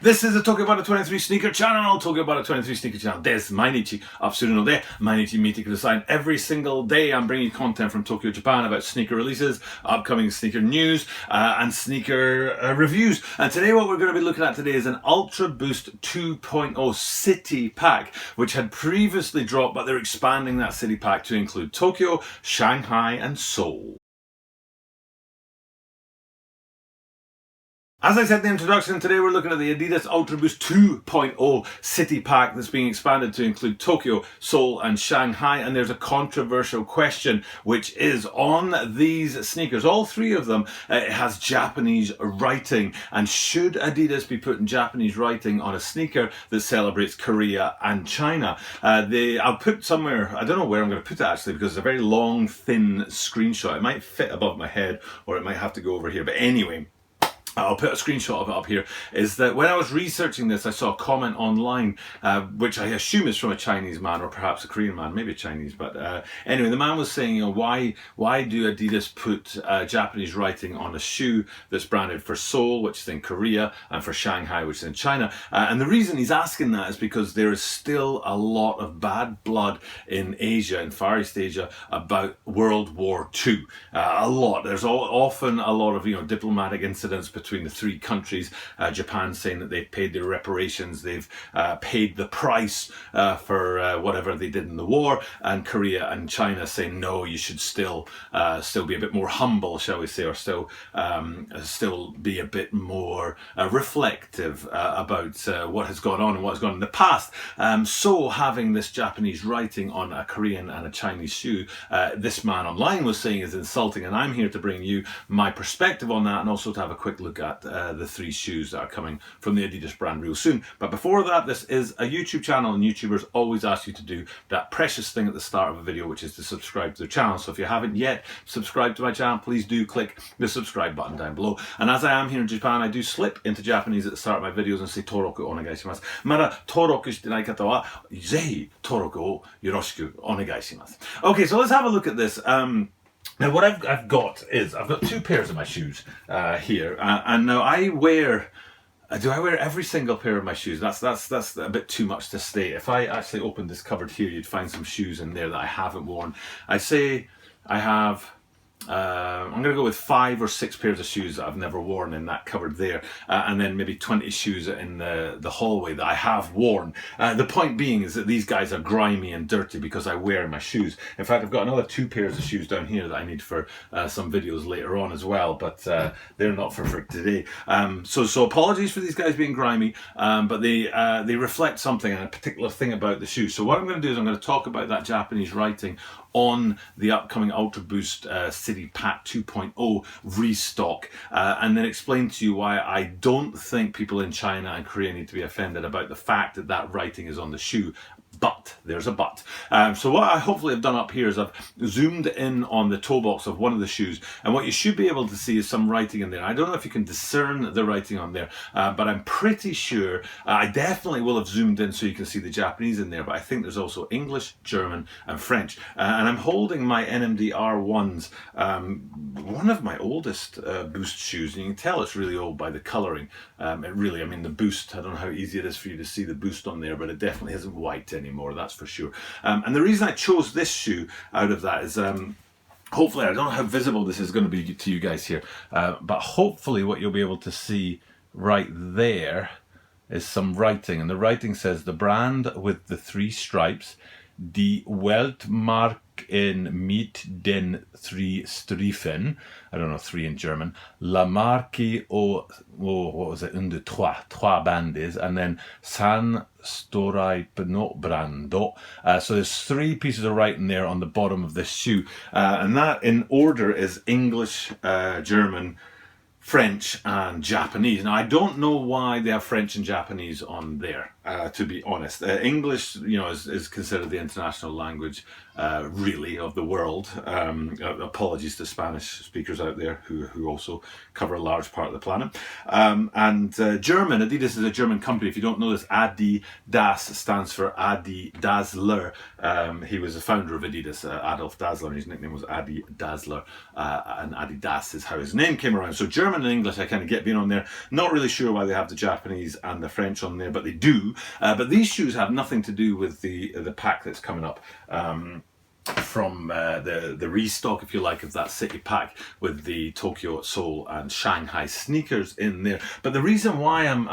This is the Tokyo About 23 Sneaker Channel. Tokyo About 23 Sneaker Channel です。毎日アップするので、毎日見てください。Every single day I'm bringing you content from Tokyo, Japan about sneaker releases, upcoming sneaker news, and sneaker reviews. And today what we're going to be looking at today is an Ultra Boost 2.0 City Pack, which had previously dropped, but they're expanding that City Pack to include Tokyo, Shanghai, and Seoul. As I said in the introduction, today we're looking at the ADIDAS UltraBOOST 2.0 City Pack that's being expanded to include Tokyo, Seoul and Shanghai. And there's a controversial question, which is on these sneakers, all three of them, it has Japanese writing. And should Adidas be putting Japanese writing on a sneaker that celebrates Korea and China? I'll put somewhere, I don't know where I'm going to put it actually, because it's a very long, thin screenshot. It might fit above my head or it might have to go over here. But anyway, I'll put a screenshot of it up here, is that when I was researching this, I saw a comment online, which I assume is from a Chinese man or perhaps a Korean man, maybe Chinese, but anyway, the man was saying, you know, why do Adidas put Japanese writing on a shoe that's branded for Seoul, which is in Korea, and for Shanghai, which is in China? And the reason he's asking that is because there is still a lot of bad blood in Asia, in Far East Asia, about World War II. A lot. There's often a lot of, you know, diplomatic incidents between the three countries. Japan saying that they've paid their reparations, they've paid the price for whatever they did in the war, and Korea and China saying no, you should still be a bit more humble, shall we say, or still be a bit more reflective about what has gone on and what has gone on in the past. So having this Japanese writing on a Korean and a Chinese shoe, this man online was saying is insulting, and I'm here to bring you my perspective on that and also to have a quick look at the three shoes that are coming from the Adidas brand real soon. But before that, this is a YouTube channel and YouTubers always ask you to do that precious thing at the start of a video, which is to subscribe to their channel. So if you haven't yet subscribed to my channel, please do click the subscribe button down below. And as I am here in Japan, I do slip into Japanese at the start of my videos and say Toroku onegaishimasu. Mada Toroku shite nai kata wa zehi Toroku o yoroshiku onegaishimasu. Okay, so let's have a look at this. Now what I've got two pairs of my shoes here, and now do I wear every single pair of my shoes? That's a bit too much to state. If I actually opened this cupboard here, you'd find some shoes in there that I haven't worn. I'd say I have, I'm going to go with 5 or 6 pairs of shoes that I've never worn in that cupboard there, and then maybe 20 shoes in the hallway that I have worn. The point being is that these guys are grimy and dirty because I wear my shoes. In fact, I've got another 2 pairs of shoes down here that I need for some videos later on as well, but they're not for today. So apologies for these guys being grimy, but they reflect something and a particular thing about the shoes. So what I'm going to do is I'm going to talk about that Japanese writing on the upcoming Ultra Boost City Pack 2.0 restock, and then explain to you why I don't think people in China and Korea need to be offended about the fact that that writing is on the shoe. But there's a but. So what I hopefully have done up here is I've zoomed in on the toe box of one of the shoes, and what you should be able to see is some writing in there. I don't know if you can discern the writing on there, but I'm pretty sure, I definitely will have zoomed in so you can see the Japanese in there, but I think there's also English, German and French. And I'm holding my NMD R1s, one of my oldest Boost shoes, and you can tell it's really old by the colouring. I mean the Boost, I don't know how easy it is for you to see the Boost on there, but it definitely isn't white anymore, that's for sure. And the reason I chose this shoe out of that is hopefully, I don't know how visible this is going to be to you guys here, but hopefully what you'll be able to see right there is some writing, and the writing says the brand with the 3 stripes, Die Weltmarken mit den 3 Streifen, I don't know 3 in German, La Marque what was it, under trois bandes, and then San Storipno Brando. So there's 3 pieces of writing there on the bottom of this shoe, and that in order is English, German, French and Japanese. Now I don't know why they have French and Japanese on there, to be honest. English, you know, is considered the international language really, of the world. Apologies to Spanish speakers out there who also cover a large part of the planet. And German, Adidas is a German company. If you don't know this, ADIDAS stands for Adi Dassler. He was the founder of Adidas, Adolf Dassler, and his nickname was Adi Dassler, and Adidas is how his name came around. So German and English I kind of get being on there. Not really sure why they have the Japanese and the French on there, but they do. But these shoes have nothing to do with the pack that's coming up. From the restock, if you like, of that City Pack with the Tokyo, Seoul and Shanghai sneakers in there. But the reason why I'm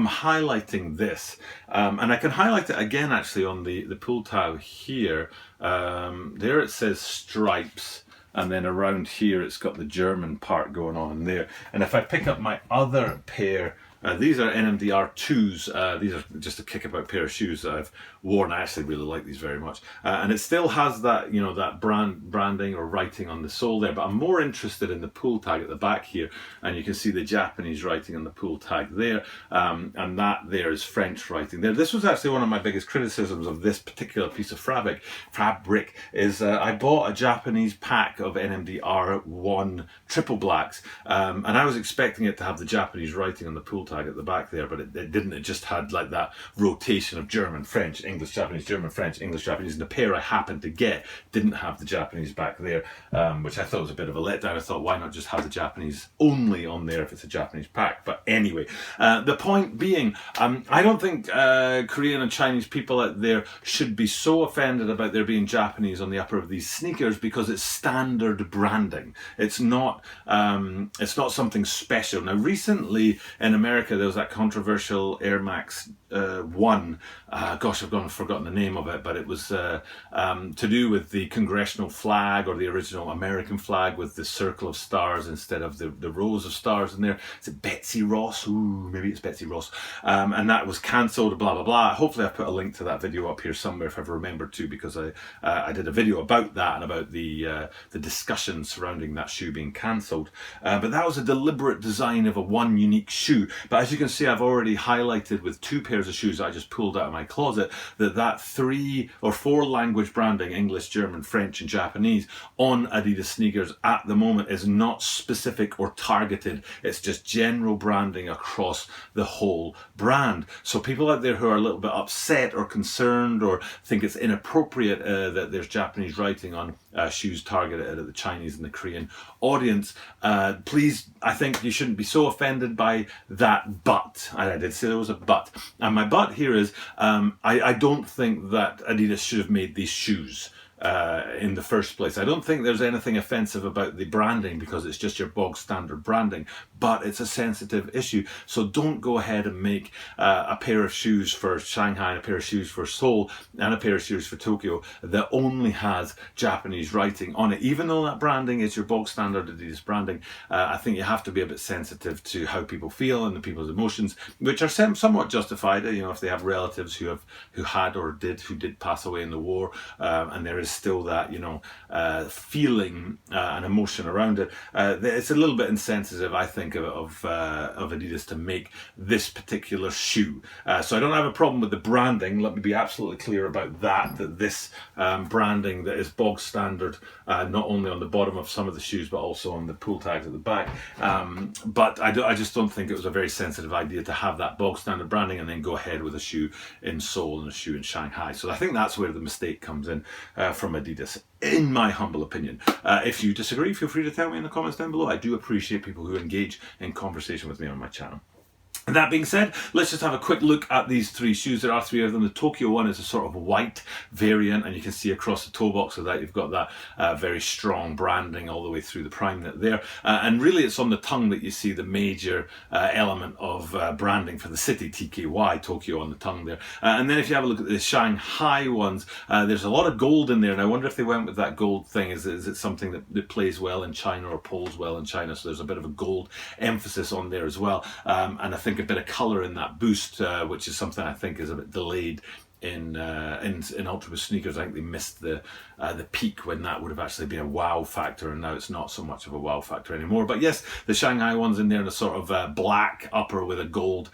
highlighting this, and I can highlight it again actually on the pull tab here, there it says stripes, and then around here it's got the German part going on there. And if I pick up my other pair, these are NMDR 2s. These are just a kickabout pair of shoes that I've worn. I actually really like these very much. And it still has that, you know, that branding or writing on the sole there. But I'm more interested in the pull tag at the back here. And you can see the Japanese writing on the pull tag there. And that there is French writing there. This was actually one of my biggest criticisms of this particular piece of fabric is I bought a Japanese pack of NMDR 1 triple blacks. And I was expecting it to have the Japanese writing on the pull tag at the back there, but it didn't. It just had like that rotation of German, French, English, Japanese, German, French, English, Japanese, and the pair I happened to get didn't have the Japanese back there, which I thought was a bit of a letdown. I thought, why not just have the Japanese only on there if it's a Japanese pack? But anyway, the point being, I don't think Korean and Chinese people out there should be so offended about there being Japanese on the upper of these sneakers, because it's standard branding. It's not something special. Now, recently in America, there was that controversial Air Max 1. Gosh, I've forgotten the name of it, but it was to do with the congressional flag, or the original American flag with the circle of stars instead of the rows of stars in there. Is it Betsy Ross? Ooh, maybe it's Betsy Ross. And that was cancelled, blah, blah, blah. Hopefully I've put a link to that video up here somewhere if I've remembered to, because I did a video about that and about the discussion surrounding that shoe being cancelled. But that was a deliberate design of a one unique shoe. But as you can see, I've already highlighted with two pairs of shoes I just pulled out of my closet that 3 or 4 language branding, English, German, French and Japanese, on Adidas sneakers at the moment is not specific or targeted. It's just general branding across the whole brand. So people out there who are a little bit upset or concerned or think it's inappropriate that there's Japanese writing on shoes targeted at the Chinese and the Korean audience, please, I think you shouldn't be so offended by that. But I did say there was a but, and my but here is I don't think that Adidas should have made these shoes in the first place. I don't think there's anything offensive about the branding, because it's just your bog standard branding, but it's a sensitive issue. So don't go ahead and make a pair of shoes for Shanghai, and a pair of shoes for Seoul, and a pair of shoes for Tokyo that only has Japanese writing on it. Even though that branding is your bog standard Adidas branding, I think you have to be a bit sensitive to how people feel and the people's emotions, which are somewhat justified. You know, if they have relatives who did pass away in the war, and there is still that, you know, feeling and emotion around it. It's a little bit insensitive, I think, of Adidas to make this particular shoe. So I don't have a problem with the branding. Let me be absolutely clear about that this branding that is bog standard, not only on the bottom of some of the shoes, but also on the pull tags at the back. But I just don't think it was a very sensitive idea to have that bog standard branding and then go ahead with a shoe in Seoul and a shoe in Shanghai. So I think that's where the mistake comes in from Adidas, in my humble opinion. If you disagree, feel free to tell me in the comments down below. I do appreciate people who engage in conversation with me on my channel. That being said, let's just have a quick look at these 3 shoes. There are 3 of them. The Tokyo one is a sort of white variant, and you can see across the toe box of that you've got that very strong branding all the way through the prime knit there. And really it's on the tongue that you see the major element of branding for the city, TKY, Tokyo on the tongue there. And then if you have a look at the Shanghai ones, there's a lot of gold in there, and I wonder if they went with that gold thing. Is it something that plays well in China or polls well in China? So there's a bit of a gold emphasis on there as well. And I think a bit of colour in that boost, which is something I think is a bit delayed UltraBoost sneakers. I think they missed the peak when that would have actually been a wow factor, and now it's not so much of a wow factor anymore. But yes, the Shanghai one's in there, the sort of black upper with a gold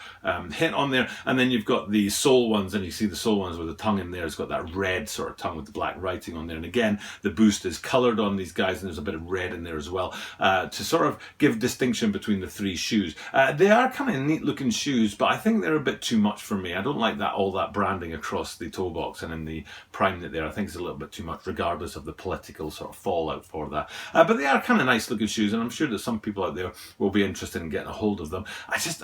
hint on there, and then you've got the sole ones, and you see the sole ones with the tongue in there. It's got that red sort of tongue with the black writing on there, and again the boost is coloured on these guys, and there's a bit of red in there as well to sort of give distinction between the three shoes. They are kind of neat looking shoes, but I think they're a bit too much for me. I don't like that all that branding across the toe box and in the prime knit there. I think it's a little bit too much, regardless of the political sort of fallout for that. But they are kind of nice looking shoes, and I'm sure that some people out there will be interested in getting a hold of them. I just,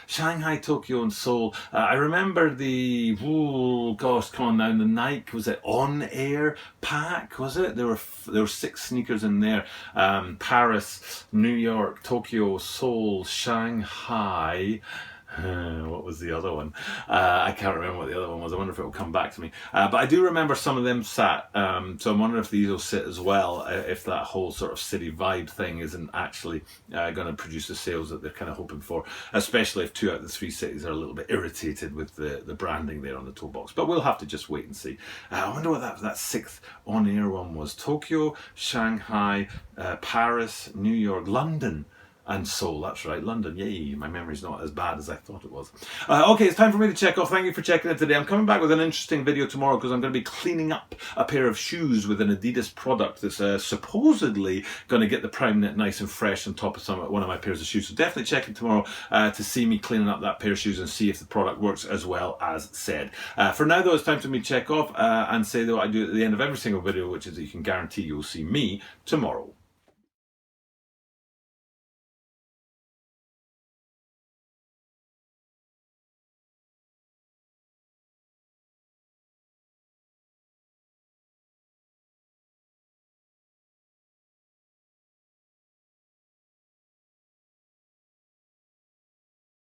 Shanghai, Tokyo and Seoul. I remember the, oh gosh, come on now, the Nike, was it On Air pack, was it? There were 6 sneakers in there. Paris, New York, Tokyo, Seoul, Shanghai. What was the other one? I can't remember what the other one was. I wonder if it will come back to me. But I do remember some of them sat. So I'm wondering if these will sit as well, if that whole sort of city vibe thing isn't actually going to produce the sales that they're kind of hoping for, especially if 2 out of the 3 cities are a little bit irritated with the branding there on the toe box. But we'll have to just wait and see. I wonder what that 6th on-air one was. Tokyo, Shanghai, Paris, New York, London. And Seoul, that's right, London, yay, my memory's not as bad as I thought it was. Okay, it's time for me to check off. Thank you for checking it today. I'm coming back with an interesting video tomorrow because I'm going to be cleaning up a pair of shoes with an ADIDAS product that's supposedly going to get the prime knit nice and fresh on top of one of my pairs of shoes. So definitely check it tomorrow to see me cleaning up that pair of shoes and see if the product works as well as said. For now though, it's time for me to check off and say what I do at the end of every single video, which is that you can guarantee you'll see me tomorrow.